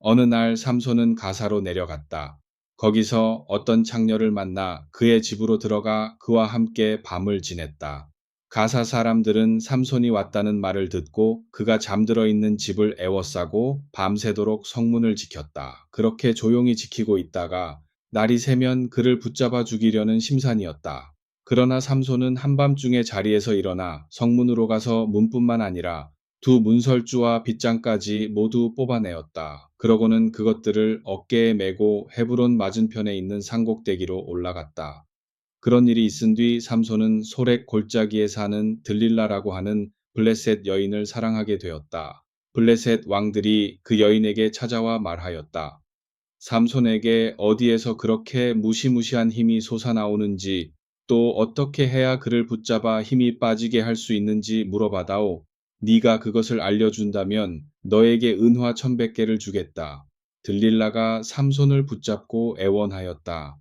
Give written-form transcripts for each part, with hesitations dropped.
어느 날 삼손은 가사로 내려갔다. 거기서 어떤 창녀를 만나 그의 집으로 들어가 그와 함께 밤을 지냈다. 가사 사람들은 삼손이 왔다는 말을 듣고 그가 잠들어 있는 집을 에워싸고 밤새도록 성문을 지켰다. 그렇게 조용히 지키고 있다가 날이 새면 그를 붙잡아 죽이려는 심산이었다. 그러나 삼손은 한밤중에 자리에서 일어나 성문으로 가서 문뿐만 아니라 두 문설주와 빗장까지 모두 뽑아내었다. 그러고는 그것들을 어깨에 메고 헤브론 맞은편에 있는 산꼭대기로 올라갔다. 그런 일이 있은 뒤 삼손은 소렉 골짜기에 사는 들릴라라고 하는 블레셋 여인을 사랑하게 되었다. 블레셋 왕들이 그 여인에게 찾아와 말하였다. 삼손에게 어디에서 그렇게 무시무시한 힘이 솟아나오는지, 또 어떻게 해야 그를 붙잡아 힘이 빠지게 할 수 있는지 물어봐다오. 네가 그것을 알려준다면 너에게 은화 1,100개를 주겠다. 들릴라가 삼손을 붙잡고 애원하였다.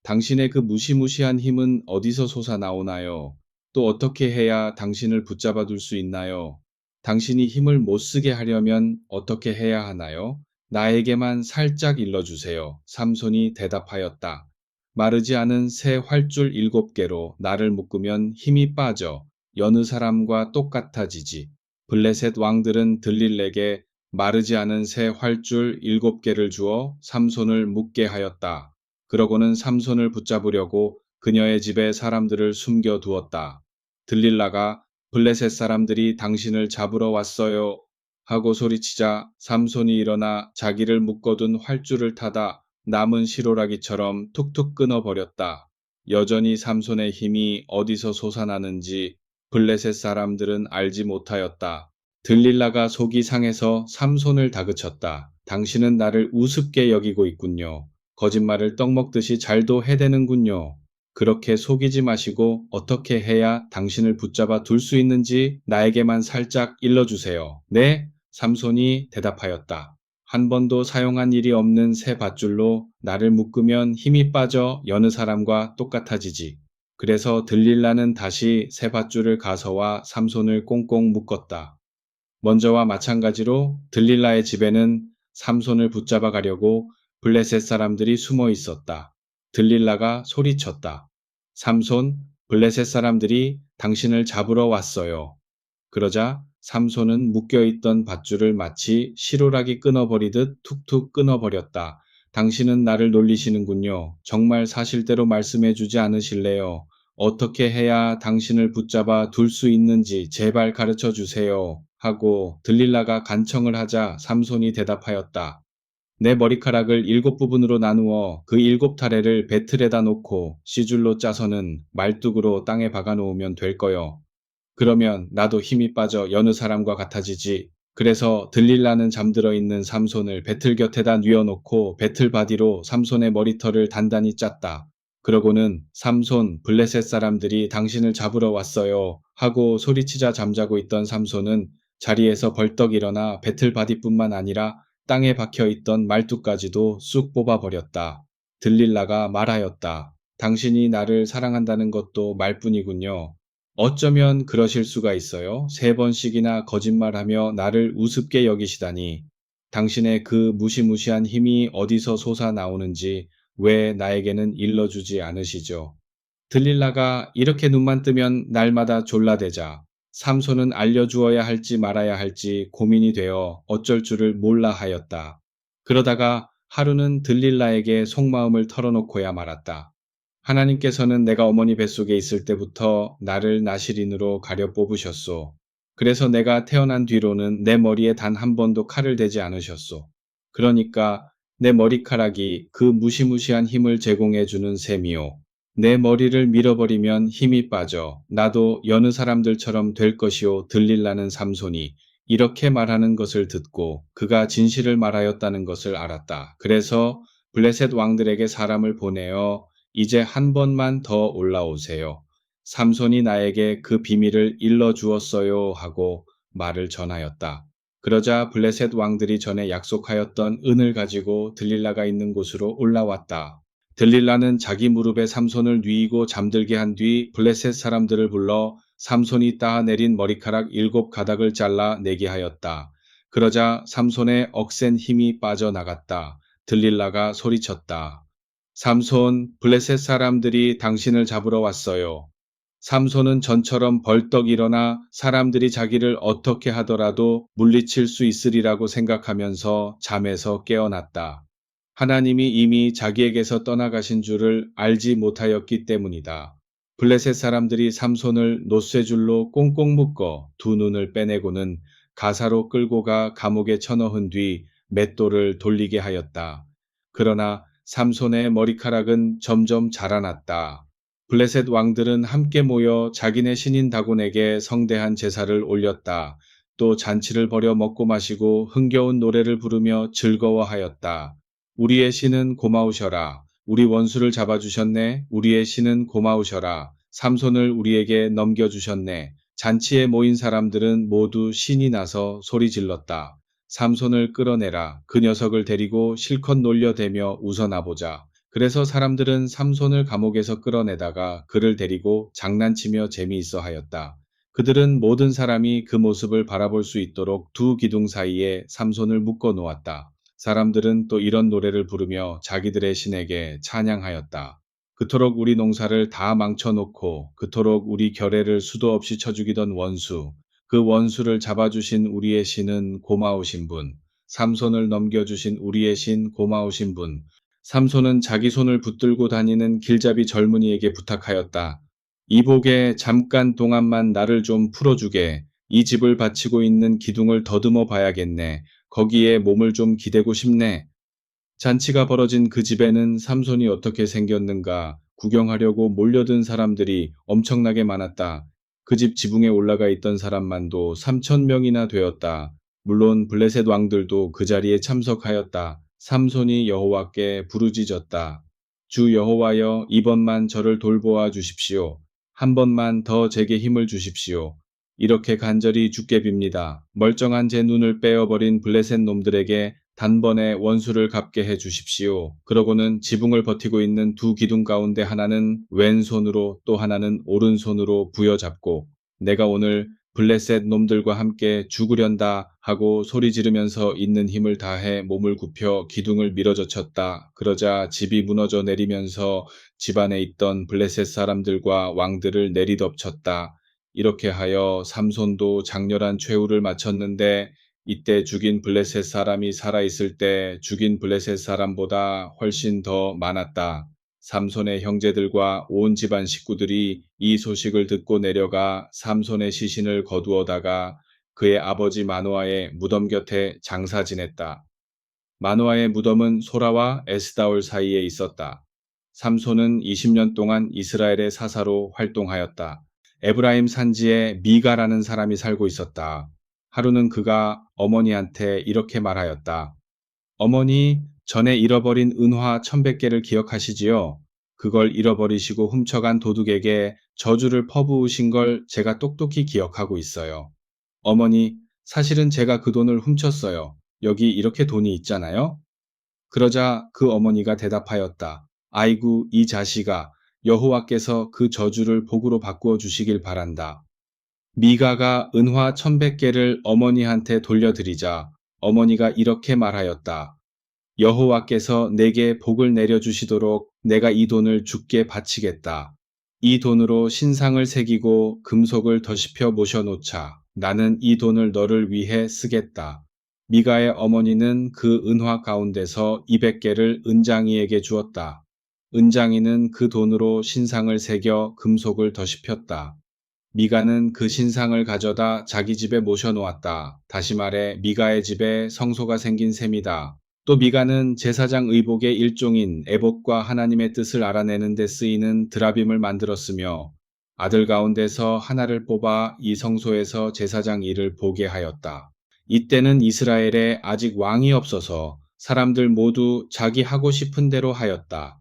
당신의 그 무시무시한 힘은 어디서 솟아나오나요? 또 어떻게 해야 당신을 붙잡아 둘 수 있나요? 당신이 힘을 못 쓰게 하려면 어떻게 해야 하나요? 나에게만 살짝 일러주세요. 삼손이 대답하였다. 마르지 않은 새 활줄 7개로 나를 묶으면 힘이 빠져 여느 사람과 똑같아지지. 블레셋 왕들은 들릴에게 마르지 않은 새 활줄 7개를 주어 삼손을 묶게 하였다. 그러고는 삼손을 붙잡으려고 그녀의 집에 사람들을 숨겨두었다. 들릴라가 블레셋 사람들이 당신을 잡으러 왔어요 하고 소리치자 삼손이 일어나 자기를 묶어둔 활줄을 타다 남은 시로라기처럼 툭툭 끊어버렸다. 여전히 삼손의 힘이 어디서 솟아나는지 블레셋 사람들은 알지 못하였다. 들릴라가 속이 상해서 삼손을 다그쳤다. 당신은 나를 우습게 여기고 있군요. 거짓말을 떡 먹듯이 잘도 해대는군요. 그렇게 속이지 마시고 어떻게 해야 당신을 붙잡아 둘 수 있는지 나에게만 살짝 일러주세요. 네? 삼손이 대답하였다. 한 번도 사용한 일이 없는 새 밧줄로 나를 묶으면 힘이 빠져 여느 사람과 똑같아지지. 그래서 들릴라는 다시 새 밧줄을 가서와 삼손을 꽁꽁 묶었다. 먼저와 마찬가지로 들릴라의 집에는 삼손을 붙잡아 가려고 블레셋 사람들이 숨어 있었다. 들릴라가 소리쳤다. 삼손, 블레셋 사람들이 당신을 잡으러 왔어요. 그러자 삼손은 묶여있던 밧줄을 마치 시로라기 끊어버리듯 툭툭 끊어버렸다. 당신은 나를 놀리시는군요. 정말 사실대로 말씀해주지 않으실래요? 어떻게 해야 당신을 붙잡아 둘 수 있는지 제발 가르쳐 주세요. 하고 들릴라가 간청을 하자 삼손이 대답하였다. 내 머리카락을 7부분으로 나누어 그 7타래를 배틀에다 놓고 시줄로 짜서는 말뚝으로 땅에 박아 놓으면 될 거요. 그러면 나도 힘이 빠져 여느 사람과 같아지지. 그래서 들릴라는 잠들어 있는 삼손을 배틀 곁에다 뉘어놓고 배틀 바디로 삼손의 머리털을 단단히 짰다. 그러고는 삼손, 블레셋 사람들이 당신을 잡으러 왔어요 하고 소리치자 잠자고 있던 삼손은 자리에서 벌떡 일어나 배틀 바디뿐만 아니라 땅에 박혀있던 말뚝까지도 쑥 뽑아버렸다. 들릴라가 말하였다. 당신이 나를 사랑한다는 것도 말뿐이군요. 어쩌면 그러실 수가 있어요. 3번씩이나 거짓말하며 나를 우습게 여기시다니. 당신의 그 무시무시한 힘이 어디서 솟아나오는지 왜 나에게는 일러주지 않으시죠? 들릴라가 이렇게 눈만 뜨면 날마다 졸라대자 삼손은 알려주어야 할지 말아야 할지 고민이 되어 어쩔 줄을 몰라 하였다. 그러다가 하루는 들릴라에게 속마음을 털어놓고야 말았다. 하나님께서는 내가 어머니 뱃속에 있을 때부터 나를 나실인으로 가려 뽑으셨소. 그래서 내가 태어난 뒤로는 내 머리에 단 한 번도 칼을 대지 않으셨소. 그러니까 내 머리카락이 그 무시무시한 힘을 제공해 주는 셈이요. 내 머리를 밀어버리면 힘이 빠져 나도 여느 사람들처럼 될 것이요 들릴라는 삼손이 이렇게 말하는 것을 듣고 그가 진실을 말하였다는 것을 알았다. 그래서 블레셋 왕들에게 사람을 보내어 이제 한 번만 더 올라오세요. 삼손이 나에게 그 비밀을 일러주었어요 하고 말을 전하였다. 그러자 블레셋 왕들이 전에 약속하였던 은을 가지고 들릴라가 있는 곳으로 올라왔다. 들릴라는 자기 무릎에 삼손을 뉘이고 잠들게 한 뒤 블레셋 사람들을 불러 삼손이 따내린 머리카락 7가닥을 잘라 내게 하였다. 그러자 삼손의 억센 힘이 빠져나갔다. 들릴라가 소리쳤다. 삼손, 블레셋 사람들이 당신을 잡으러 왔어요. 삼손은 전처럼 벌떡 일어나 사람들이 자기를 어떻게 하더라도 물리칠 수 있으리라고 생각하면서 잠에서 깨어났다. 하나님이 이미 자기에게서 떠나가신 줄을 알지 못하였기 때문이다. 블레셋 사람들이 삼손을 노쇠줄로 꽁꽁 묶어 두 눈을 빼내고는 가사로 끌고 가 감옥에 쳐넣은 뒤 맷돌을 돌리게 하였다. 그러나 삼손의 머리카락은 점점 자라났다. 블레셋 왕들은 함께 모여 자기네 신인 다곤에게 성대한 제사를 올렸다. 또 잔치를 벌여 먹고 마시고 흥겨운 노래를 부르며 즐거워하였다. 우리의 신은 고마우셔라. 우리 원수를 잡아주셨네. 우리의 신은 고마우셔라. 삼손을 우리에게 넘겨주셨네. 잔치에 모인 사람들은 모두 신이 나서 소리 질렀다. 삼손을 끌어내라. 그 녀석을 데리고 실컷 놀려대며 웃어나보자. 그래서 사람들은 삼손을 감옥에서 끌어내다가 그를 데리고 장난치며 재미있어 하였다. 그들은 모든 사람이 그 모습을 바라볼 수 있도록 두 기둥 사이에 삼손을 묶어 놓았다. 사람들은 또 이런 노래를 부르며 자기들의 신에게 찬양하였다. 그토록 우리 농사를 다 망쳐놓고 그토록 우리 결애를 수도 없이 쳐죽이던 원수, 그 원수를 잡아주신 우리의 신은 고마우신 분, 삼손을 넘겨주신 우리의 신 고마우신 분. 삼손은 자기 손을 붙들고 다니는 길잡이 젊은이에게 부탁하였다. 이복에 잠깐 동안만 나를 좀 풀어주게. 이 집을 바치고 있는 기둥을 더듬어 봐야겠네. 거기에 몸을 좀 기대고 싶네. 잔치가 벌어진 그 집에는 삼손이 어떻게 생겼는가 구경하려고 몰려든 사람들이 엄청나게 많았다. 그 집 지붕에 올라가 있던 사람만도 3,000명이나 되었다. 물론 블레셋 왕들도 그 자리에 참석하였다. 삼손이 여호와께 부르짖었다. 주 여호와여, 이번만 저를 돌보아 주십시오. 한 번만 더 제게 힘을 주십시오. 이렇게 간절히 주께 빕니다. 멀쩡한 제 눈을 빼어버린 블레셋 놈들에게 단번에 원수를 갚게 해 주십시오. 그러고는 지붕을 버티고 있는 두 기둥 가운데 하나는 왼손으로 또 하나는 오른손으로 부여잡고 내가 오늘 블레셋 놈들과 함께 죽으련다 하고 소리 지르면서 있는 힘을 다해 몸을 굽혀 기둥을 밀어젖혔다. 그러자 집이 무너져 내리면서 집안에 있던 블레셋 사람들과 왕들을 내리덮쳤다. 이렇게 하여 삼손도 장렬한 최후를 마쳤는데 이때 죽인 블레셋 사람이 살아있을 때 죽인 블레셋 사람보다 훨씬 더 많았다. 삼손의 형제들과 온 집안 식구들이 이 소식을 듣고 내려가 삼손의 시신을 거두어다가 그의 아버지 마노아의 무덤 곁에 장사 지냈다. 마노아의 무덤은 소라와 에스다올 사이에 있었다. 삼손은 20년 동안 이스라엘의 사사로 활동하였다. 에브라임 산지에 미가라는 사람이 살고 있었다. 하루는 그가 어머니한테 이렇게 말하였다. 어머니, 전에 잃어버린 은화 1,100개를 기억하시지요? 그걸 잃어버리시고 훔쳐간 도둑에게 저주를 퍼부으신 걸 제가 똑똑히 기억하고 있어요. 어머니, 사실은 제가 그 돈을 훔쳤어요. 여기 이렇게 돈이 있잖아요? 그러자 그 어머니가 대답하였다. 아이고, 이 자식아, 여호와께서 그 저주를 복으로 바꾸어 주시길 바란다. 미가가 은화 1,100개를 어머니한테 돌려드리자 어머니가 이렇게 말하였다. 여호와께서 내게 복을 내려주시도록 내가 이 돈을 주께 바치겠다. 이 돈으로 신상을 새기고 금속을 더십혀 모셔놓자. 나는 이 돈을 너를 위해 쓰겠다. 미가의 어머니는 그 은화 가운데서 200개를 은장이에게 주었다. 은장이는 그 돈으로 신상을 새겨 금속을 더십혔다. 미가는 그 신상을 가져다 자기 집에 모셔놓았다. 다시 말해 미가의 집에 성소가 생긴 셈이다. 또 미가는 제사장 의복의 일종인 에봇과 하나님의 뜻을 알아내는 데 쓰이는 드라빔을 만들었으며 아들 가운데서 하나를 뽑아 이 성소에서 제사장 일을 보게 하였다. 이때는 이스라엘에 아직 왕이 없어서 사람들 모두 자기 하고 싶은 대로 하였다.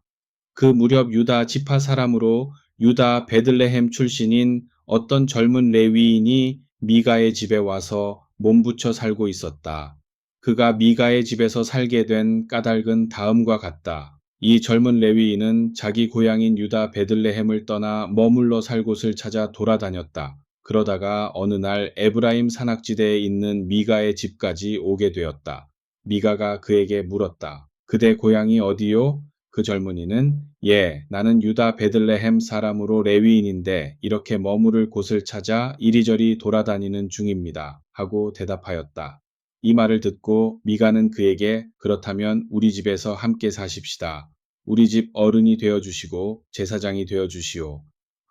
그 무렵 유다 지파 사람으로 유다 베들레헴 출신인 어떤 젊은 레위인이 미가의 집에 와서 몸붙여 살고 있었다. 그가 미가의 집에서 살게 된 까닭은 다음과 같다. 이 젊은 레위인은 자기 고향인 유다 베들레헴을 떠나 머물러 살 곳을 찾아 돌아다녔다. 그러다가 어느 날 에브라임 산악지대에 있는 미가의 집까지 오게 되었다. 미가가 그에게 물었다. 그대 고향이 어디요? 그 젊은이는 예, 나는 유다 베들레헴 사람으로 레위인인데 이렇게 머무를 곳을 찾아 이리저리 돌아다니는 중입니다. 하고 대답하였다. 이 말을 듣고 미가는 그에게 그렇다면 우리 집에서 함께 사십시다. 우리 집 어른이 되어 주시고 제사장이 되어 주시오.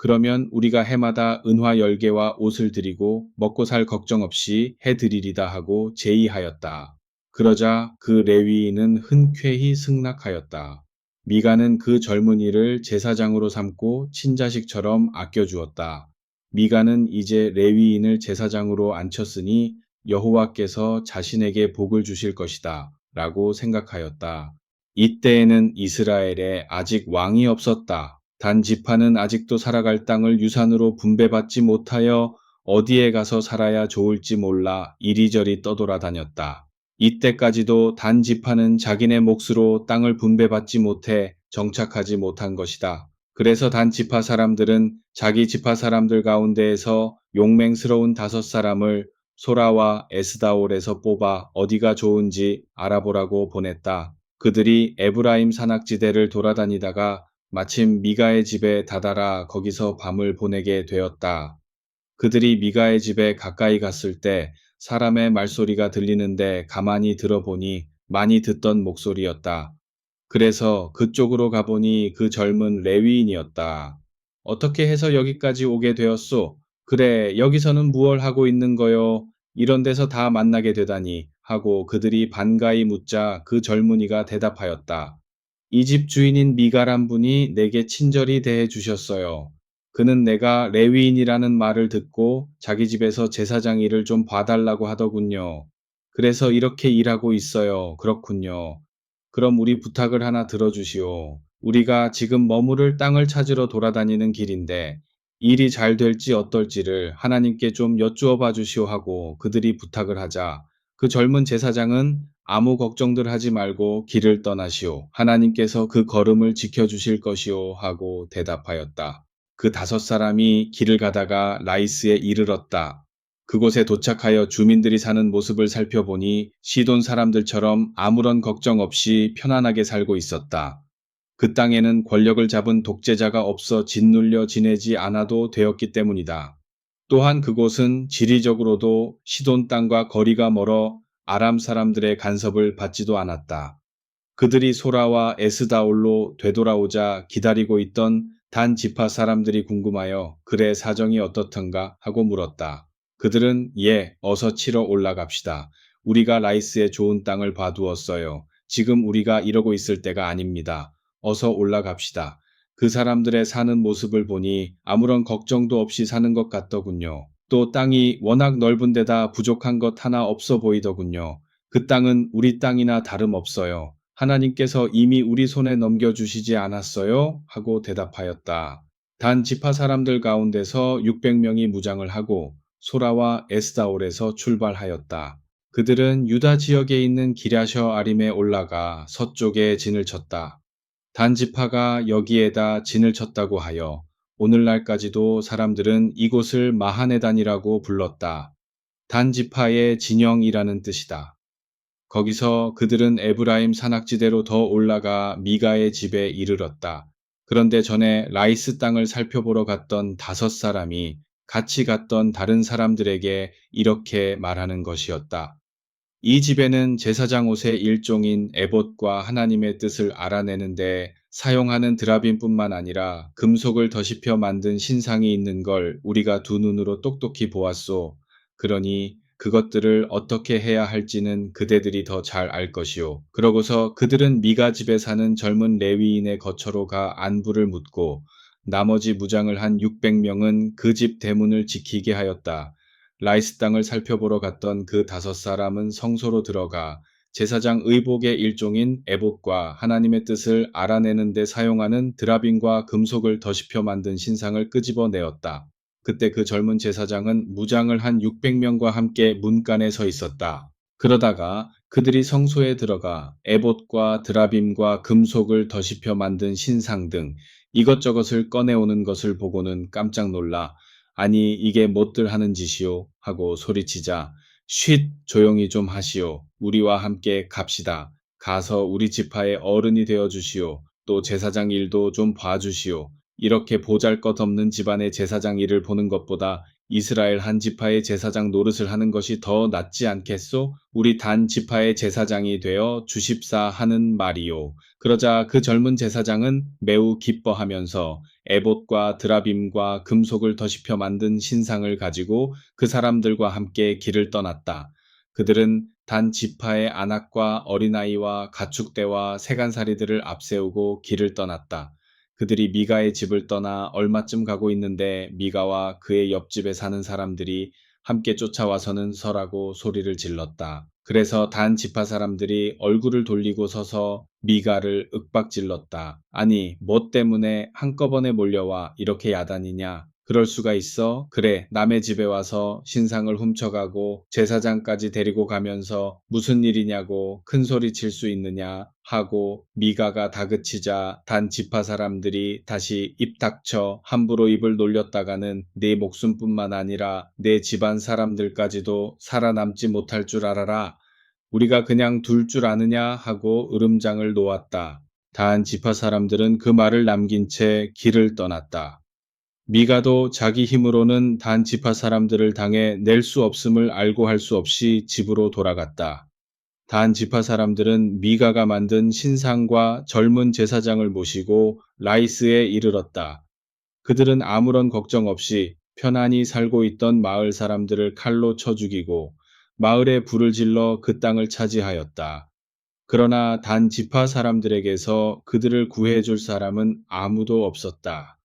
그러면 우리가 해마다 은화 10개와 옷을 드리고 먹고 살 걱정 없이 해드리리다 하고 제의하였다. 그러자 그 레위인은 흔쾌히 승낙하였다. 미가는 그 젊은이를 제사장으로 삼고 친자식처럼 아껴주었다. 미가는 이제 레위인을 제사장으로 앉혔으니 여호와께서 자신에게 복을 주실 것이다 라고 생각하였다. 이때에는 이스라엘에 아직 왕이 없었다. 단 지파는 아직도 살아갈 땅을 유산으로 분배받지 못하여 어디에 가서 살아야 좋을지 몰라 이리저리 떠돌아다녔다. 이때까지도 단 지파는 자기네 몫으로 땅을 분배받지 못해 정착하지 못한 것이다. 그래서 단 지파 사람들은 자기 지파 사람들 가운데에서 용맹스러운 5사람을 소라와 에스다올에서 뽑아 어디가 좋은지 알아보라고 보냈다. 그들이 에브라임 산악지대를 돌아다니다가 마침 미가의 집에 다다라 거기서 밤을 보내게 되었다. 그들이 미가의 집에 가까이 갔을 때 사람의 말소리가 들리는데 가만히 들어보니 많이 듣던 목소리였다. 그래서 그쪽으로 가보니 그 젊은 레위인이었다. 어떻게 해서 여기까지 오게 되었소? 그래, 여기서는 무얼 하고 있는 거요? 이런 데서 다 만나게 되다니 하고 그들이 반가이 묻자 그 젊은이가 대답하였다. 이 집 주인인 미가란 분이 내게 친절히 대해 주셨어요. 그는 내가 레위인이라는 말을 듣고 자기 집에서 제사장 일을 좀 봐달라고 하더군요. 그래서 이렇게 일하고 있어요. 그렇군요. 그럼 우리 부탁을 하나 들어주시오. 우리가 지금 머무를 땅을 찾으러 돌아다니는 길인데 일이 잘 될지 어떨지를 하나님께 좀 여쭈어 봐 주시오 하고 그들이 부탁을 하자 그 젊은 제사장은 아무 걱정들 하지 말고 길을 떠나시오. 하나님께서 그 걸음을 지켜주실 것이오 하고 대답하였다. 그 5사람이 길을 가다가 라이스에 이르렀다. 그곳에 도착하여 주민들이 사는 모습을 살펴보니 시돈 사람들처럼 아무런 걱정 없이 편안하게 살고 있었다. 그 땅에는 권력을 잡은 독재자가 없어 짓눌려 지내지 않아도 되었기 때문이다. 또한 그곳은 지리적으로도 시돈 땅과 거리가 멀어 아람 사람들의 간섭을 받지도 않았다. 그들이 소라와 에스다올로 되돌아오자 기다리고 있던 단 지파 사람들이 궁금하여 그래 사정이 어떻던가 하고 물었다. 그들은 예, 어서 치러 올라갑시다. 우리가 라이스의 좋은 땅을 봐두었어요. 지금 우리가 이러고 있을 때가 아닙니다. 어서 올라갑시다. 그 사람들의 사는 모습을 보니 아무런 걱정도 없이 사는 것 같더군요. 또 땅이 워낙 넓은 데다 부족한 것 하나 없어 보이더군요. 그 땅은 우리 땅이나 다름없어요. 하나님께서 이미 우리 손에 넘겨주시지 않았어요? 하고 대답하였다. 단 지파 사람들 가운데서 600명이 무장을 하고 소라와 에스다올에서 출발하였다. 그들은 유다 지역에 있는 기랴셔 아림에 올라가 서쪽에 진을 쳤다. 단 지파가 여기에다 진을 쳤다고 하여 오늘날까지도 사람들은 이곳을 마하네단이라고 불렀다. 단 지파의 진영이라는 뜻이다. 거기서 그들은 에브라임 산악지대로 더 올라가 미가의 집에 이르렀다. 그런데 전에 라이스 땅을 살펴보러 갔던 5사람이 같이 갔던 다른 사람들에게 이렇게 말하는 것이었다. 이 집에는 제사장 옷의 일종인 에봇과 하나님의 뜻을 알아내는데 사용하는 드라빔뿐만 아니라 금속을 더씹혀 만든 신상이 있는 걸 우리가 두 눈으로 똑똑히 보았소. 그러니 그것들을 어떻게 해야 할지는 그대들이 더 잘 알 것이요. 그러고서 그들은 미가 집에 사는 젊은 레위인의 거처로 가 안부를 묻고 나머지 무장을 한 600명은 그 집 대문을 지키게 하였다. 라이스 땅을 살펴보러 갔던 그 5사람은 성소로 들어가 제사장 의복의 일종인 에봇과 하나님의 뜻을 알아내는 데 사용하는 드라빔과 금속을 더씹혀 만든 신상을 끄집어내었다. 그때 그 젊은 제사장은 무장을 한 600명과 함께 문간에 서 있었다. 그러다가 그들이 성소에 들어가 에봇과 드라빔과 금속을 더씹혀 만든 신상 등 이것저것을 꺼내오는 것을 보고는 깜짝 놀라 아니 이게 못들 하는 짓이오 하고 소리치자 쉿 조용히 좀 하시오. 우리와 함께 갑시다. 가서 우리 지파의 어른이 되어 주시오. 또 제사장 일도 좀 봐주시오. 이렇게 보잘것없는 집안의 제사장 일을 보는 것보다 이스라엘 한 지파의 제사장 노릇을 하는 것이 더 낫지 않겠소? 우리 단 지파의 제사장이 되어 주십사 하는 말이요. 그러자 그 젊은 제사장은 매우 기뻐하면서 에봇과 드라빔과 금속을 더십혀 만든 신상을 가지고 그 사람들과 함께 길을 떠났다. 그들은 단 지파의 안악과 어린아이와 가축대와 세간살이들을 앞세우고 길을 떠났다. 그들이 미가의 집을 떠나 얼마쯤 가고 있는데 미가와 그의 옆집에 사는 사람들이 함께 쫓아와서는 서라고 소리를 질렀다. 그래서 단 지파 사람들이 얼굴을 돌리고 서서 미가를 윽박질렀다. 아니, 뭐 때문에 한꺼번에 몰려와 이렇게 야단이냐? 그럴 수가 있어? 그래, 남의 집에 와서 신상을 훔쳐가고 제사장까지 데리고 가면서 무슨 일이냐고 큰 소리 칠 수 있느냐? 하고 미가가 다그치자 단 지파 사람들이 다시 입 닥쳐 함부로 입을 놀렸다가는 네 목숨뿐만 아니라 내 집안 사람들까지도 살아남지 못할 줄 알아라. 우리가 그냥 둘 줄 아느냐 하고 으름장을 놓았다. 단 지파 사람들은 그 말을 남긴 채 길을 떠났다. 미가도 자기 힘으로는 단 지파 사람들을 당해 낼 수 없음을 알고 할 수 없이 집으로 돌아갔다. 단 지파 사람들은 미가가 만든 신상과 젊은 제사장을 모시고 라이스에 이르렀다. 그들은 아무런 걱정 없이 편안히 살고 있던 마을 사람들을 칼로 쳐 죽이고 마을에 불을 질러 그 땅을 차지하였다. 그러나 단 지파 사람들에게서 그들을 구해줄 사람은 아무도 없었다.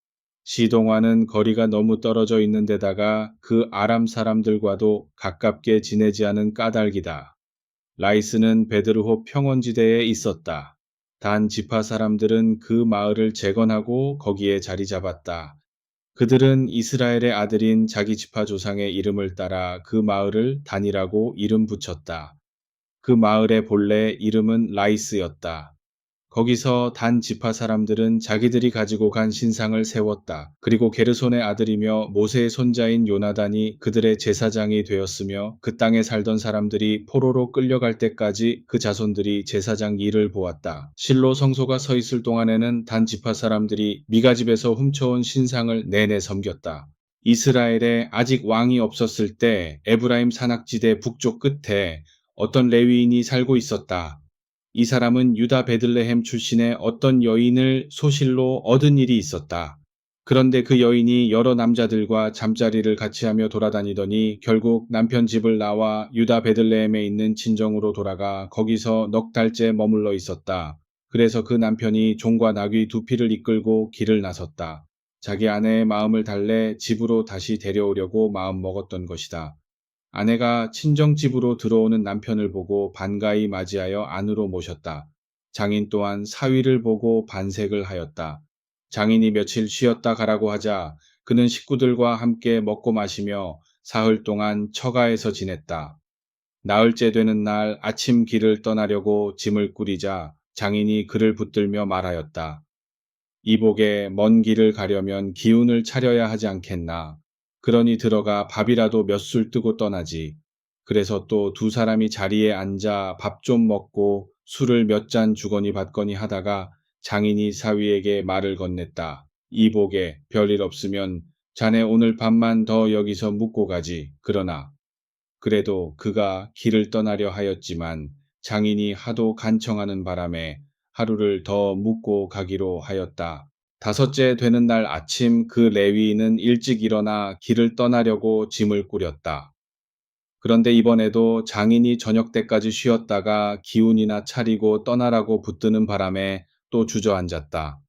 시동화는 거리가 너무 떨어져 있는 데다가 그 아람 사람들과도 가깝게 지내지 않은 까닭이다. 라이스는 베드르호 평원지대에 있었다. 단 지파 사람들은 그 마을을 재건하고 거기에 자리 잡았다. 그들은 이스라엘의 아들인 자기 지파 조상의 이름을 따라 그 마을을 단이라고 이름 붙였다. 그 마을의 본래 이름은 라이스였다. 거기서 단 지파 사람들은 자기들이 가지고 간 신상을 세웠다. 그리고 게르손의 아들이며 모세의 손자인 요나단이 그들의 제사장이 되었으며 그 땅에 살던 사람들이 포로로 끌려갈 때까지 그 자손들이 제사장 일을 보았다. 실로 성소가 서 있을 동안에는 단 지파 사람들이 미가 집에서 훔쳐온 신상을 내내 섬겼다. 이스라엘에 아직 왕이 없었을 때 에브라임 산악지대 북쪽 끝에 어떤 레위인이 살고 있었다. 이 사람은 유다 베들레헴 출신의 어떤 여인을 소실로 얻은 일이 있었다. 그런데 그 여인이 여러 남자들과 잠자리를 같이 하며 돌아다니더니 결국 남편 집을 나와 유다 베들레헴에 있는 친정으로 돌아가 거기서 넉 달째 머물러 있었다. 그래서 그 남편이 종과 나귀 두 피를 이끌고 길을 나섰다. 자기 아내의 마음을 달래 집으로 다시 데려오려고 마음 먹었던 것이다. 아내가 친정집으로 들어오는 남편을 보고 반가이 맞이하여 안으로 모셨다. 장인 또한 사위를 보고 반색을 하였다. 장인이 며칠 쉬었다 가라고 하자 그는 식구들과 함께 먹고 마시며 사흘 동안 처가에서 지냈다. 나흘째 되는 날 아침 길을 떠나려고 짐을 꾸리자 장인이 그를 붙들며 말하였다. 이복에 먼 길을 가려면 기운을 차려야 하지 않겠나. 그러니 들어가 밥이라도 몇 술 뜨고 떠나지. 그래서 또 두 사람이 자리에 앉아 밥 좀 먹고 술을 몇 잔 주거니 받거니 하다가 장인이 사위에게 말을 건넸다. 이복에 별일 없으면 자네 오늘 밤만 더 여기서 묵고 가지. 그러나 그래도 그가 길을 떠나려 하였지만 장인이 하도 간청하는 바람에 하루를 더 묵고 가기로 하였다. 다섯째 되는 날 아침 그 레위인은 일찍 일어나 길을 떠나려고 짐을 꾸렸다. 그런데 이번에도 장인이 저녁 때까지 쉬었다가 기운이나 차리고 떠나라고 붙드는 바람에 또 주저앉았다.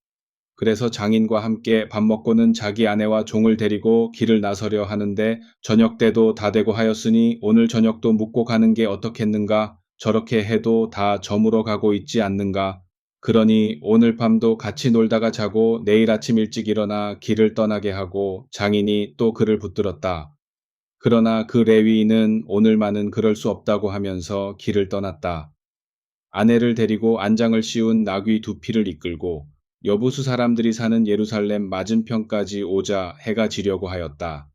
그래서 장인과 함께 밥 먹고는 자기 아내와 종을 데리고 길을 나서려 하는데 저녁 때도 다 되고 하였으니 오늘 저녁도 묵고 가는 게 어떻겠는가? 저렇게 해도 다 저물어 가고 있지 않는가? 그러니 오늘 밤도 같이 놀다가 자고 내일 아침 일찍 일어나 길을 떠나게 하고 장인이 또 그를 붙들었다. 그러나 그 레위인은 오늘만은 그럴 수 없다고 하면서 길을 떠났다. 아내를 데리고 안장을 씌운 나귀 두 피를 이끌고 여부수 사람들이 사는 예루살렘 맞은편까지 오자 해가 지려고 하였다.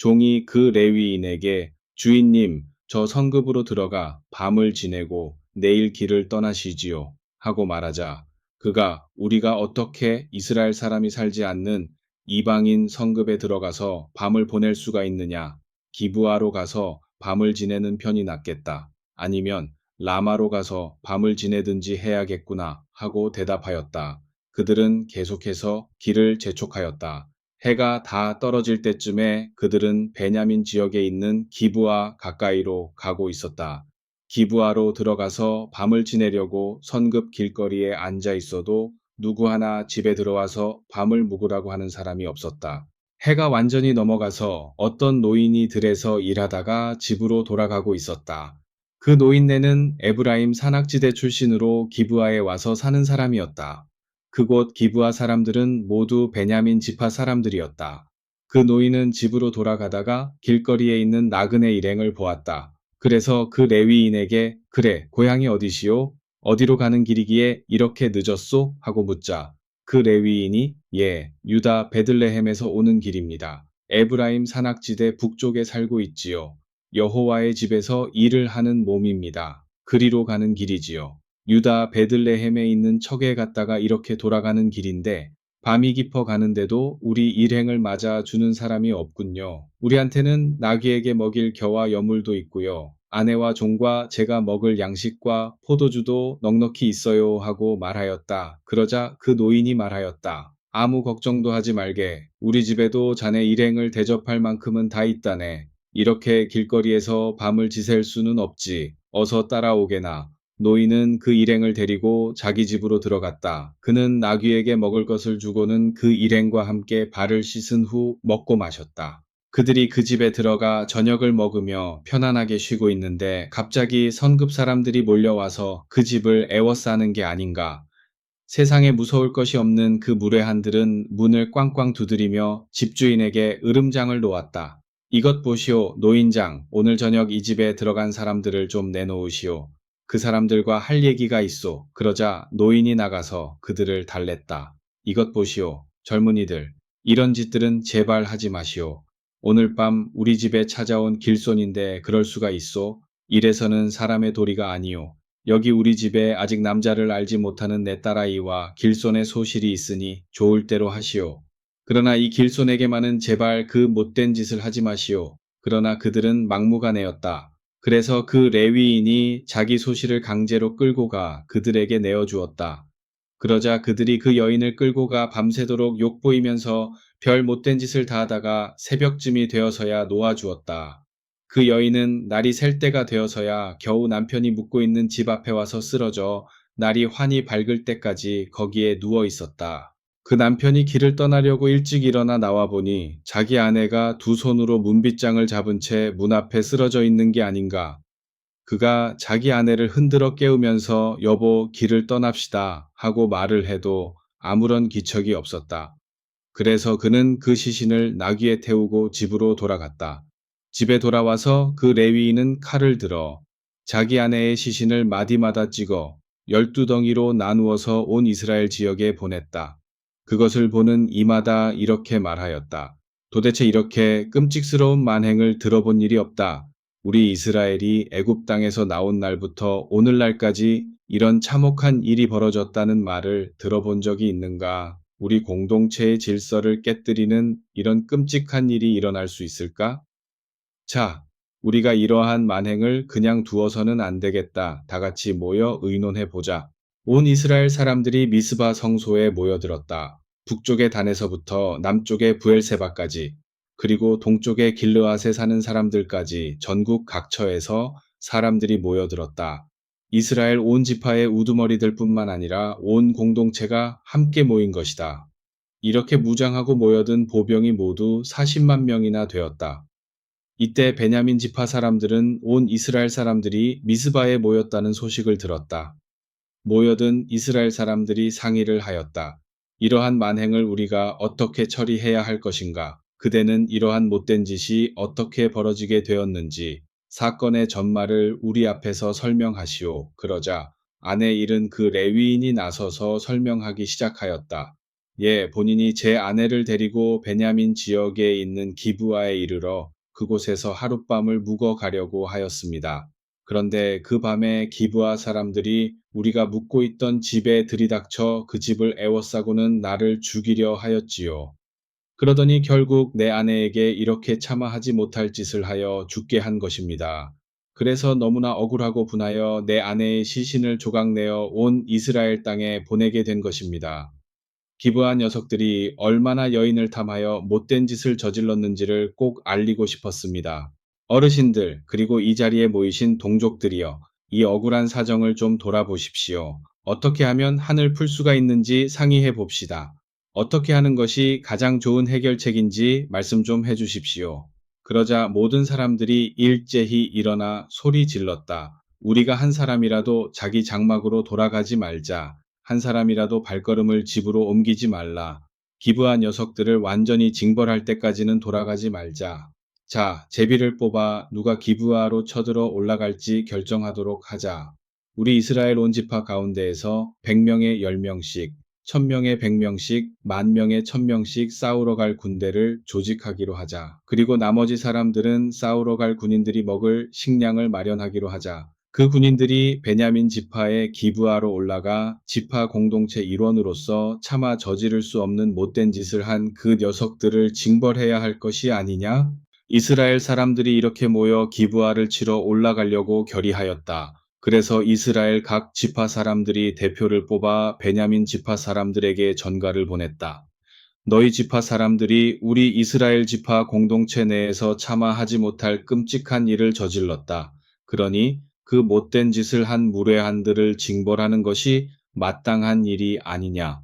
종이 그 레위인에게 주인님, 저 성읍으로 들어가 밤을 지내고 내일 길을 떠나시지요. 하고 말하자 그가 우리가 어떻게 이스라엘 사람이 살지 않는 이방인 성읍에 들어가서 밤을 보낼 수가 있느냐? 기브아로 가서 밤을 지내는 편이 낫겠다. 아니면 라마로 가서 밤을 지내든지 해야겠구나 하고 대답하였다. 그들은 계속해서 길을 재촉하였다. 해가 다 떨어질 때쯤에 그들은 베냐민 지역에 있는 기브아 가까이로 가고 있었다. 기브아로 들어가서 밤을 지내려고 성읍 길거리에 앉아 있어도 누구 하나 집에 들어와서 밤을 묵으라고 하는 사람이 없었다. 해가 완전히 넘어가서 어떤 노인이 들에서 일하다가 집으로 돌아가고 있었다. 그 노인네는 에브라임 산악지대 출신으로 기브아에 와서 사는 사람이었다. 그곳 기브아 사람들은 모두 베냐민 지파 사람들이었다. 그 노인은 집으로 돌아가다가 길거리에 있는 나그네 일행을 보았다. 그래서 그 레위인에게 그래, 고향이 어디시오? 어디로 가는 길이기에 이렇게 늦었소? 하고 묻자 그 레위인이 예, 유다 베들레헴에서 오는 길입니다. 에브라임 산악지대 북쪽에 살고 있지요. 여호와의 집에서 일을 하는 몸입니다. 그리로 가는 길이지요. 유다 베들레헴에 있는 척에 갔다가 이렇게 돌아가는 길인데 밤이 깊어 가는데도 우리 일행을 맞아 주는 사람이 없군요. 우리한테는 나귀에게 먹일 겨와 여물도 있고요. 아내와 종과 제가 먹을 양식과 포도주도 넉넉히 있어요 하고 말하였다. 그러자 그 노인이 말하였다. 아무 걱정도 하지 말게. 우리 집에도 자네 일행을 대접할 만큼은 다 있다네. 이렇게 길거리에서 밤을 지샐 수는 없지. 어서 따라오게나. 노인은 그 일행을 데리고 자기 집으로 들어갔다. 그는 나귀에게 먹을 것을 주고는 그 일행과 함께 발을 씻은 후 먹고 마셨다. 그들이 그 집에 들어가 저녁을 먹으며 편안하게 쉬고 있는데 갑자기 성읍 사람들이 몰려와서 그 집을 애워싸는 게 아닌가. 세상에 무서울 것이 없는 그 무례한들은 문을 꽝꽝 두드리며 집주인에게 으름장을 놓았다. 이것 보시오, 노인장. 오늘 저녁 이 집에 들어간 사람들을 좀 내놓으시오. 그 사람들과 할 얘기가 있소. 그러자 노인이 나가서 그들을 달랬다. 이것 보시오, 젊은이들. 이런 짓들은 제발 하지 마시오. 오늘 밤 우리 집에 찾아온 길손인데 그럴 수가 있소? 이래서는 사람의 도리가 아니오. 여기 우리 집에 아직 남자를 알지 못하는 내 딸아이와 길손의 소실이 있으니 좋을 대로 하시오. 그러나 이 길손에게만은 제발 그 못된 짓을 하지 마시오. 그러나 그들은 막무가내였다. 그래서 그 레위인이 자기 소실을 강제로 끌고 가 그들에게 내어주었다. 그러자 그들이 그 여인을 끌고 가 밤새도록 욕보이면서 별 못된 짓을 다 하다가 새벽쯤이 되어서야 놓아주었다. 그 여인은 날이 셀 때가 되어서야 겨우 남편이 묵고 있는 집 앞에 와서 쓰러져 날이 환히 밝을 때까지 거기에 누워 있었다. 그 남편이 길을 떠나려고 일찍 일어나 나와 보니 자기 아내가 두 손으로 문빗장을 잡은 채 문 앞에 쓰러져 있는 게 아닌가. 그가 자기 아내를 흔들어 깨우면서 여보 길을 떠납시다 하고 말을 해도 아무런 기척이 없었다. 그래서 그는 그 시신을 나귀에 태우고 집으로 돌아갔다. 집에 돌아와서 그 레위인은 칼을 들어 자기 아내의 시신을 마디마다 찍어 12덩이로 나누어서 온 이스라엘 지역에 보냈다. 그것을 보는 이마다 이렇게 말하였다. 도대체 이렇게 끔찍스러운 만행을 들어본 일이 없다. 우리 이스라엘이 애굽 땅에서 나온 날부터 오늘날까지 이런 참혹한 일이 벌어졌다는 말을 들어본 적이 있는가? 우리 공동체의 질서를 깨뜨리는 이런 끔찍한 일이 일어날 수 있을까? 자, 우리가 이러한 만행을 그냥 두어서는 안 되겠다. 다 같이 모여 의논해 보자. 온 이스라엘 사람들이 미스바 성소에 모여들었다. 북쪽의 단에서부터 남쪽의 부엘세바까지, 그리고 동쪽의 길르앗에 사는 사람들까지 전국 각처에서 사람들이 모여들었다. 이스라엘 온 지파의 우두머리들 뿐만 아니라 온 공동체가 함께 모인 것이다. 이렇게 무장하고 모여든 보병이 모두 40만 명이나 되었다. 이때 베냐민 지파 사람들은 온 이스라엘 사람들이 미스바에 모였다는 소식을 들었다. 모여든 이스라엘 사람들이 상의를 하였다. 이러한 만행을 우리가 어떻게 처리해야 할 것인가? 그대는 이러한 못된 짓이 어떻게 벌어지게 되었는지 사건의 전말을 우리 앞에서 설명하시오. 그러자 아내 잃은 그 레위인이 나서서 설명하기 시작하였다. 예, 본인이 제 아내를 데리고 베냐민 지역에 있는 기브아에 이르러 그곳에서 하룻밤을 묵어 가려고 하였습니다. 그런데 그 밤에 기브아 사람들이 우리가 묵고 있던 집에 들이닥쳐 그 집을 에워싸고는 나를 죽이려 하였지요. 그러더니 결국 내 아내에게 이렇게 차마 하지 못할 짓을 하여 죽게 한 것입니다. 그래서 너무나 억울하고 분하여 내 아내의 시신을 조각내어 온 이스라엘 땅에 보내게 된 것입니다. 기브한 녀석들이 얼마나 여인을 탐하여 못된 짓을 저질렀는지를 꼭 알리고 싶었습니다. 어르신들, 그리고 이 자리에 모이신 동족들이여, 이 억울한 사정을 좀 돌아보십시오. 어떻게 하면 한을 풀 수가 있는지 상의해 봅시다. 어떻게 하는 것이 가장 좋은 해결책인지 말씀 좀 해주십시오. 그러자 모든 사람들이 일제히 일어나 소리 질렀다. 우리가 한 사람이라도 자기 장막으로 돌아가지 말자. 한 사람이라도 발걸음을 집으로 옮기지 말라. 기브한 녀석들을 완전히 징벌할 때까지는 돌아가지 말자. 자, 제비를 뽑아 누가 기브아로 쳐들어 올라갈지 결정하도록 하자. 우리 이스라엘 온 지파 가운데에서 100명에 10명씩, 1000명에 100명씩, 10,000명에 1000명씩 싸우러 갈 군대를 조직하기로 하자. 그리고 나머지 사람들은 싸우러 갈 군인들이 먹을 식량을 마련하기로 하자. 그 군인들이 베냐민 지파의 기브아로 올라가 지파 공동체 일원으로서 차마 저지를 수 없는 못된 짓을 한 그 녀석들을 징벌해야 할 것이 아니냐? 이스라엘 사람들이 이렇게 모여 기브아를 치러 올라가려고 결의하였다. 그래서 이스라엘 각 지파 사람들이 대표를 뽑아 베냐민 지파 사람들에게 전가를 보냈다. 너희 지파 사람들이 우리 이스라엘 지파 공동체 내에서 차마 하지 못할 끔찍한 일을 저질렀다. 그러니 그 못된 짓을 한 무례한들을 징벌하는 것이 마땅한 일이 아니냐.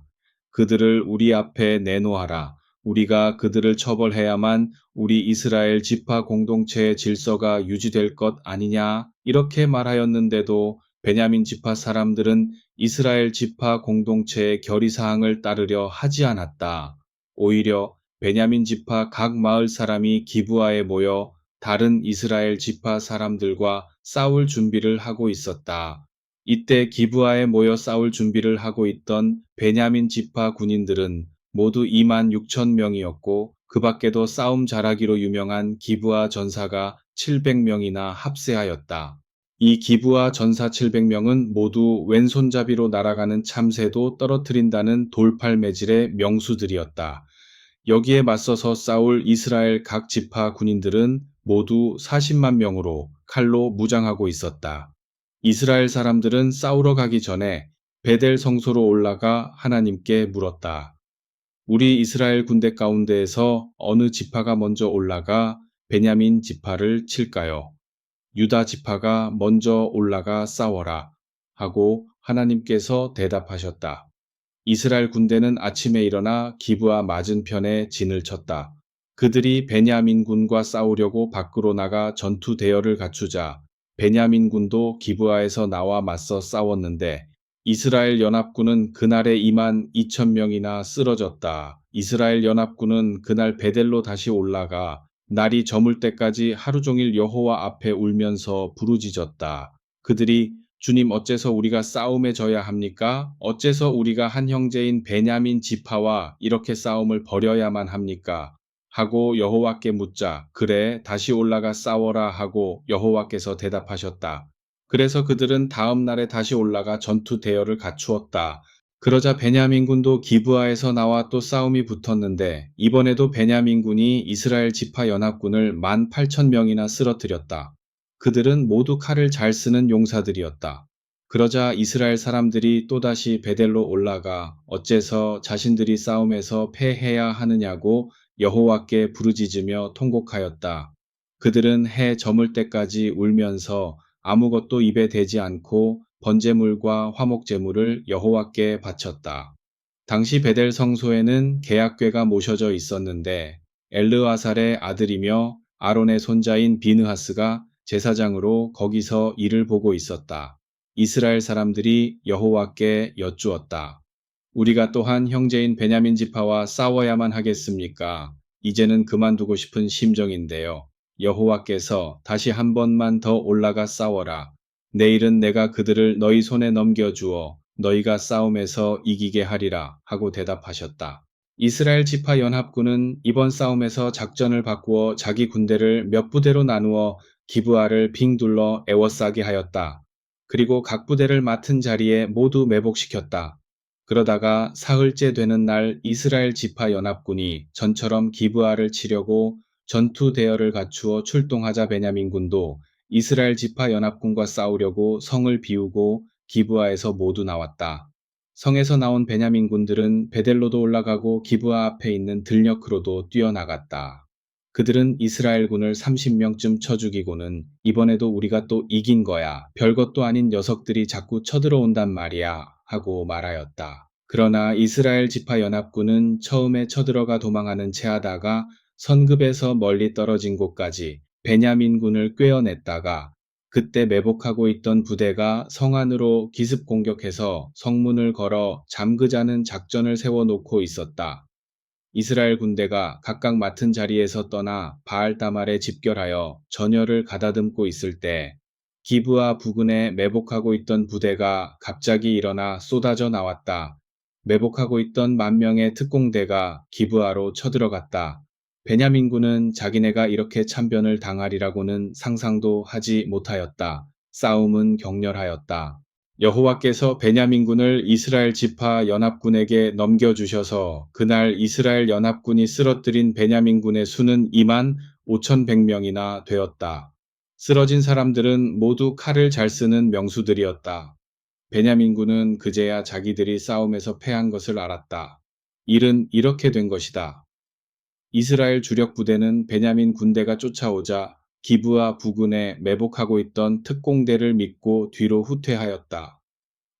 그들을 우리 앞에 내놓아라. 우리가 그들을 처벌해야만 우리 이스라엘 지파 공동체의 질서가 유지될 것 아니냐. 이렇게 말하였는데도 베냐민 지파 사람들은 이스라엘 지파 공동체의 결의사항을 따르려 하지 않았다. 오히려 베냐민 지파 각 마을 사람이 기브아에 모여 다른 이스라엘 지파 사람들과 싸울 준비를 하고 있었다. 이때 기브아에 모여 싸울 준비를 하고 있던 베냐민 지파 군인들은 모두 26,000명이었고 그 밖에도 싸움 잘하기로 유명한 기브아 전사가 700명이나 합세하였다. 이 기브아 전사 700명은 모두 왼손잡이로 날아가는 참새도 떨어뜨린다는 돌팔매질의 명수들이었다. 여기에 맞서서 싸울 이스라엘 각 지파 군인들은 모두 40만 명으로 칼로 무장하고 있었다. 이스라엘 사람들은 싸우러 가기 전에 베델 성소로 올라가 하나님께 물었다. 우리 이스라엘 군대 가운데에서 어느 지파가 먼저 올라가 베냐민 지파를 칠까요? 유다 지파가 먼저 올라가 싸워라 하고 하나님께서 대답하셨다. 이스라엘 군대는 아침에 일어나 기브아 맞은편에 진을 쳤다. 그들이 베냐민 군과 싸우려고 밖으로 나가 전투 대열을 갖추자 베냐민 군도 기브아에서 나와 맞서 싸웠는데 이스라엘 연합군은 그날에 22,000명이나 쓰러졌다. 이스라엘 연합군은 그날 베델로 다시 올라가 날이 저물 때까지 하루 종일 여호와 앞에 울면서 부르짖었다. 그들이 주님 어째서 우리가 싸움에 져야 합니까? 어째서 우리가 한 형제인 베냐민 지파와 이렇게 싸움을 벌여야만 합니까? 하고 여호와께 묻자 그래 다시 올라가 싸워라 하고 여호와께서 대답하셨다. 그래서 그들은 다음 날에 다시 올라가 전투 대열을 갖추었다. 그러자 베냐민군도 기브아에서 나와 또 싸움이 붙었는데 이번에도 베냐민군이 이스라엘 지파 연합군을 18,000명이나 쓰러뜨렸다. 그들은 모두 칼을 잘 쓰는 용사들이었다. 그러자 이스라엘 사람들이 또다시 베델로 올라가 어째서 자신들이 싸움에서 패해야 하느냐고 여호와께 부르짖으며 통곡하였다. 그들은 해 저물 때까지 울면서 아무것도 입에 대지 않고 번제물과 화목제물을 여호와께 바쳤다. 당시 베델 성소에는 계약궤가 모셔져 있었는데 엘르아살의 아들이며 아론의 손자인 비느하스가 제사장으로 거기서 일을 보고 있었다. 이스라엘 사람들이 여호와께 여쭈었다. 우리가 또한 형제인 베냐민 지파와 싸워야만 하겠습니까? 이제는 그만두고 싶은 심정인데요. 여호와께서 다시 한 번만 더 올라가 싸워라. 내일은 내가 그들을 너희 손에 넘겨주어 너희가 싸움에서 이기게 하리라 하고 대답하셨다. 이스라엘 지파 연합군은 이번 싸움에서 작전을 바꾸어 자기 군대를 몇 부대로 나누어 기브아를 빙 둘러 에워싸게 하였다. 그리고 각 부대를 맡은 자리에 모두 매복시켰다. 그러다가 사흘째 되는 날 이스라엘 지파 연합군이 전처럼 기브아를 치려고 전투 대열을 갖추어 출동하자 베냐민군도 이스라엘 지파 연합군과 싸우려고 성을 비우고 기브아에서 모두 나왔다. 성에서 나온 베냐민 군들은 베델로도 올라가고 기브아 앞에 있는 들녘으로도 뛰어나갔다. 그들은 이스라엘군을 30명쯤 쳐 죽이고는 이번에도 우리가 또 이긴 거야. 별것도 아닌 녀석들이 자꾸 쳐들어온단 말이야. 하고 말하였다. 그러나 이스라엘 지파 연합군은 처음에 쳐들어가 도망하는 채 하다가 선급에서 멀리 떨어진 곳까지 베냐민군을 꿰어냈다가 그때 매복하고 있던 부대가 성 안으로 기습 공격해서 성문을 걸어 잠그자는 작전을 세워놓고 있었다. 이스라엘 군대가 각각 맡은 자리에서 떠나 바알다말에 집결하여 전열을 가다듬고 있을 때 기브아 부근에 매복하고 있던 부대가 갑자기 일어나 쏟아져 나왔다. 매복하고 있던 10,000명의 특공대가 기브아로 쳐들어갔다. 베냐민군은 자기네가 이렇게 참변을 당하리라고는 상상도 하지 못하였다. 싸움은 격렬하였다. 여호와께서 베냐민군을 이스라엘 지파 연합군에게 넘겨주셔서 그날 이스라엘 연합군이 쓰러뜨린 베냐민군의 수는 25,100명이나 되었다. 쓰러진 사람들은 모두 칼을 잘 쓰는 명수들이었다. 베냐민군은 그제야 자기들이 싸움에서 패한 것을 알았다. 일은 이렇게 된 것이다. 이스라엘 주력 부대는 베냐민 군대가 쫓아오자 기브아 부근에 매복하고 있던 특공대를 믿고 뒤로 후퇴하였다.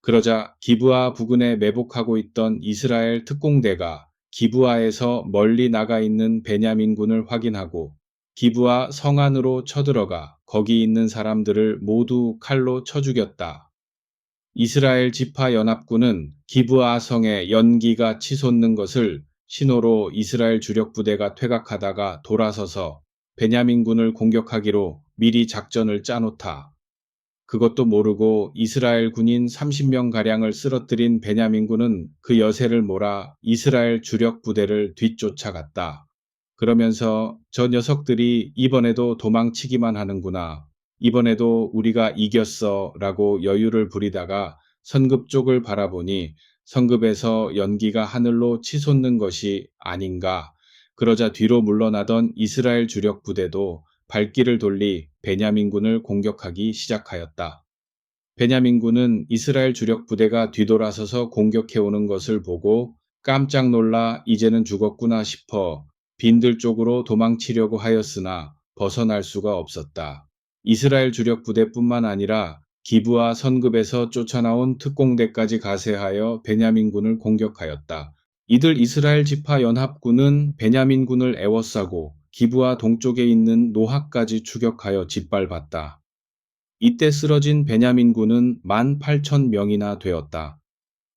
그러자 기브아 부근에 매복하고 있던 이스라엘 특공대가 기브아에서 멀리 나가 있는 베냐민군을 확인하고 기브아 성 안으로 쳐들어가 거기 있는 사람들을 모두 칼로 쳐 죽였다. 이스라엘 지파 연합군은 기브아 성에 연기가 치솟는 것을 신호로 이스라엘 주력 부대가 퇴각하다가 돌아서서 베냐민군을 공격하기로 미리 작전을 짜놓다. 그것도 모르고 이스라엘 군인 30명가량을 쓰러뜨린 베냐민군은 그 여세를 몰아 이스라엘 주력 부대를 뒤쫓아갔다. 그러면서 저 녀석들이 이번에도 도망치기만 하는구나. 이번에도 우리가 이겼어 라고 여유를 부리다가 선급 쪽을 바라보니 성급에서 연기가 하늘로 치솟는 것이 아닌가. 그러자 뒤로 물러나던 이스라엘 주력 부대도 발길을 돌리 베냐민군을 공격하기 시작하였다. 베냐민군은 이스라엘 주력 부대가 뒤돌아서서 공격해오는 것을 보고 깜짝 놀라 이제는 죽었구나 싶어 빈들 쪽으로 도망치려고 하였으나 벗어날 수가 없었다. 이스라엘 주력 부대뿐만 아니라 기브아 선급에서 쫓아나온 특공대까지 가세하여 베냐민군을 공격하였다. 이들 이스라엘 지파 연합군은 베냐민군을 에워싸고 기브아 동쪽에 있는 노하까지 추격하여 짓밟았다. 이때 쓰러진 베냐민군은 18,000명이나 되었다.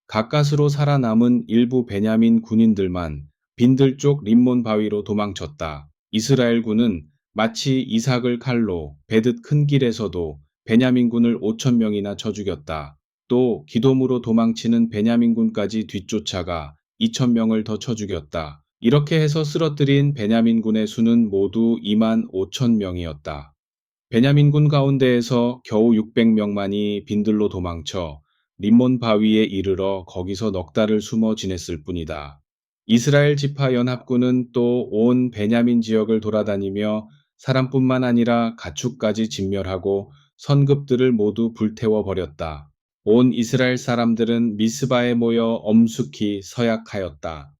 가까스로 살아남은 일부 베냐민 군인들만 빈들 쪽 림몬 바위로 도망쳤다. 이스라엘군은 마치 이삭을 칼로 베듯 큰 길에서도 베냐민군을 5,000명이나 쳐 죽였다. 또 기돔으로 도망치는 베냐민군까지 뒤쫓아가 2,000명을 더 쳐 죽였다. 이렇게 해서 쓰러뜨린 베냐민군의 수는 모두 25,000명이었다. 베냐민군 가운데에서 겨우 600명만이 빈들로 도망쳐 림몬 바위에 이르러 거기서 넉 달을 숨어 지냈을 뿐이다. 이스라엘 지파 연합군은 또 온 베냐민 지역을 돌아다니며 사람뿐만 아니라 가축까지 진멸하고 선급들을 모두 불태워 버렸다. 온 이스라엘 사람들은 미스바에 모여 엄숙히 서약하였다.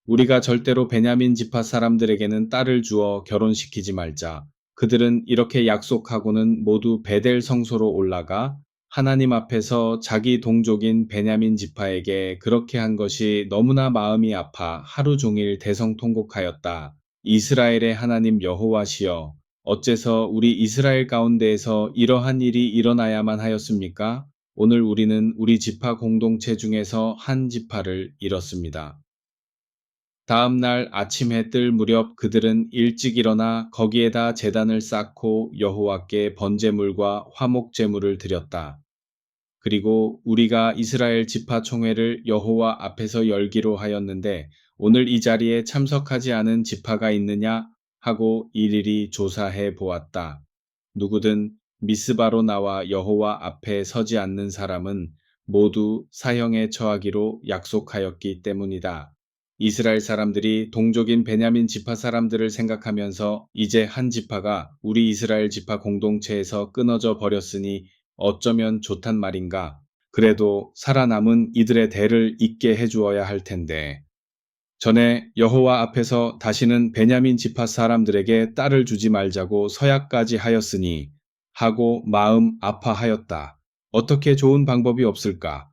우리가 절대로 베냐민 지파 사람들에게는 딸을 주어 결혼시키지 말자. 그들은 이렇게 약속하고는 모두 베델 성소로 올라가 하나님 앞에서 자기 동족인 베냐민 지파에게 그렇게 한 것이 너무나 마음이 아파 하루 종일 대성통곡하였다. 이스라엘의 하나님 여호와시여, 어째서 우리 이스라엘 가운데에서 이러한 일이 일어나야만 하였습니까? 오늘 우리는 우리 지파 공동체 중에서 한 지파를 잃었습니다. 다음 날 아침 해 뜰 무렵 그들은 일찍 일어나 거기에다 제단을 쌓고 여호와께 번제물과 화목제물을 드렸다. 그리고 우리가 이스라엘 지파 총회를 여호와 앞에서 열기로 하였는데 오늘 이 자리에 참석하지 않은 지파가 있느냐 하고 일일이 조사해 보았다. 누구든 미스바로 나와 여호와 앞에 서지 않는 사람은 모두 사형에 처하기로 약속하였기 때문이다. 이스라엘 사람들이 동족인 베냐민 지파 사람들을 생각하면서 이제 한 지파가 우리 이스라엘 지파 공동체에서 끊어져 버렸으니 어쩌면 좋단 말인가. 그래도 살아남은 이들의 대를 잇게 해주어야 할 텐데. 전에 여호와 앞에서 다시는 베냐민 지파 사람들에게 딸을 주지 말자고 서약까지 하였으니 하고 마음 아파하였다. 어떻게 좋은 방법이 없을까?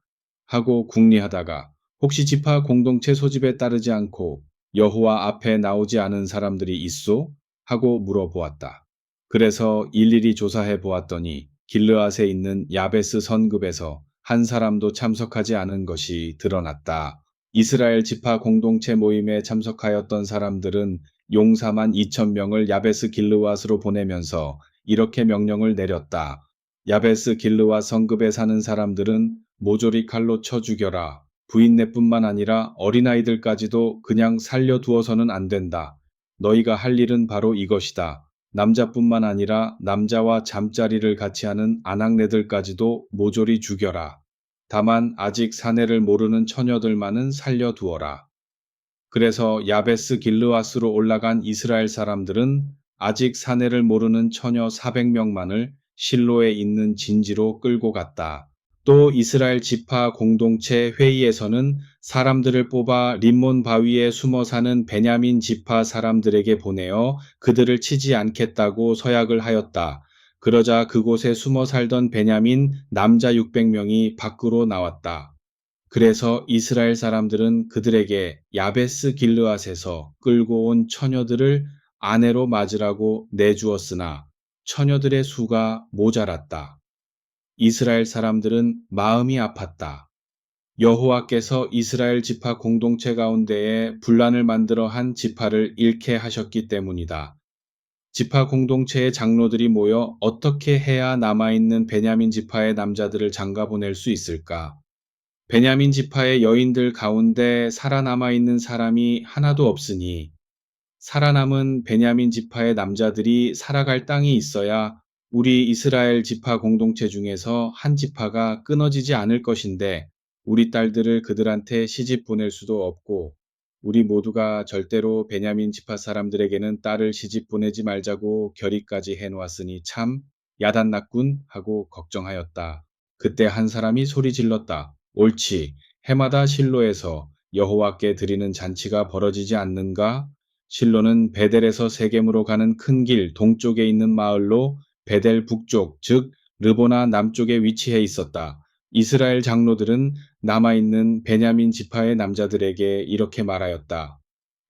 하고 궁리하다가 혹시 지파 공동체 소집에 따르지 않고 여호와 앞에 나오지 않은 사람들이 있소? 하고 물어보았다. 그래서 일일이 조사해 보았더니 길르앗에 있는 야베스 선급에서 한 사람도 참석하지 않은 것이 드러났다. 이스라엘 지파 공동체 모임에 참석하였던 사람들은 용사만 2,000명을 야베스 길르앗으로 보내면서 이렇게 명령을 내렸다. 야베스 길르앗 성급에 사는 사람들은 모조리 칼로 쳐 죽여라. 부인네뿐만 아니라 어린아이들까지도 그냥 살려두어서는 안 된다. 너희가 할 일은 바로 이것이다. 남자뿐만 아니라 남자와 잠자리를 같이 하는 아낙네들까지도 모조리 죽여라. 다만 아직 사내를 모르는 처녀들만은 살려두어라. 그래서 야베스 길르앗으로 올라간 이스라엘 사람들은 아직 사내를 모르는 처녀 400명만을 실로에 있는 진지로 끌고 갔다. 또 이스라엘 지파 공동체 회의에서는 사람들을 뽑아 림몬 바위에 숨어 사는 베냐민 지파 사람들에게 보내어 그들을 치지 않겠다고 서약을 하였다. 그러자 그곳에 숨어 살던 베냐민 남자 600명이 밖으로 나왔다. 그래서 이스라엘 사람들은 그들에게 야베스 길르앗에서 끌고 온 처녀들을 아내로 맞으라고 내주었으나 처녀들의 수가 모자랐다. 이스라엘 사람들은 마음이 아팠다. 여호와께서 이스라엘 지파 공동체 가운데에 분란을 만들어 한 지파를 잃게 하셨기 때문이다. 지파 공동체의 장로들이 모여 어떻게 해야 남아있는 베냐민 지파의 남자들을 장가보낼 수 있을까? 베냐민 지파의 여인들 가운데 살아남아 있는 사람이 하나도 없으니 살아남은 베냐민 지파의 남자들이 살아갈 땅이 있어야 우리 이스라엘 지파 공동체 중에서 한 지파가 끊어지지 않을 것인데 우리 딸들을 그들한테 시집 보낼 수도 없고 우리 모두가 절대로 베냐민 지파 사람들에게는 딸을 시집 보내지 말자고 결의까지 해놓았으니 참 야단났군 하고 걱정하였다. 그때 한 사람이 소리 질렀다. 옳지. 해마다 실로에서 여호와께 드리는 잔치가 벌어지지 않는가? 실로는 베델에서 세겜으로 가는 큰 길 동쪽에 있는 마을로 베델 북쪽, 즉 르보나 남쪽에 위치해 있었다. 이스라엘 장로들은 남아있는 베냐민 지파의 남자들에게 이렇게 말하였다.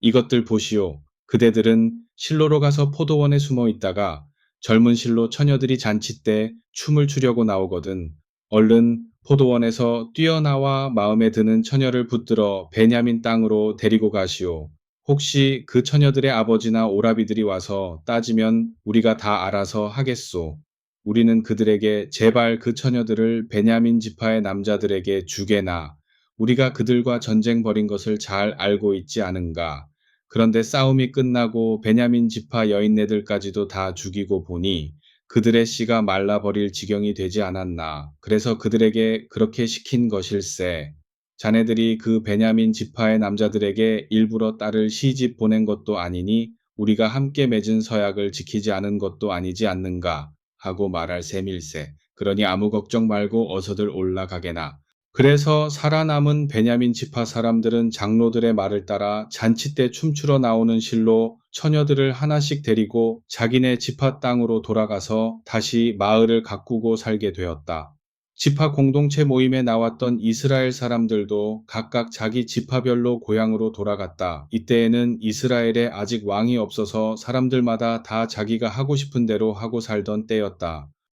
이것들 보시오. 그대들은 실로로 가서 포도원에 숨어 있다가 젊은 실로 처녀들이 잔치 때 춤을 추려고 나오거든. 얼른 포도원에서 뛰어나와 마음에 드는 처녀를 붙들어 베냐민 땅으로 데리고 가시오. 혹시 그 처녀들의 아버지나 오라비들이 와서 따지면 우리가 다 알아서 하겠소. 우리는 그들에게 제발 그 처녀들을 베냐민 지파의 남자들에게 주게나. 우리가 그들과 전쟁 벌인 것을 잘 알고 있지 않은가. 그런데 싸움이 끝나고 베냐민 지파 여인네들까지도 다 죽이고 보니 그들의 씨가 말라버릴 지경이 되지 않았나. 그래서 그들에게 그렇게 시킨 것일세. 자네들이 그 베냐민 지파의 남자들에게 일부러 딸을 시집 보낸 것도 아니니 우리가 함께 맺은 서약을 지키지 않은 것도 아니지 않는가 하고 말할 셈일세. 그러니 아무 걱정 말고 어서들 올라가게나. 그래서 살아남은 베냐민 지파 사람들은 장로들의 말을 따라 잔치 때 춤추러 나오는 실로 처녀들을 하나씩 데리고 자기네 지파 땅으로 돌아가서 다시 마을을 가꾸고 살게 되었다. 지파 공동체 모임에 나왔던 이스라엘 사람들도 각각 자기 지파별로 고향으로 돌아갔다. 이때에는 이스라엘에 아직 왕이 없어서 사람들마다 다 자기가 하고 싶은 대로 하고 살던 때였다.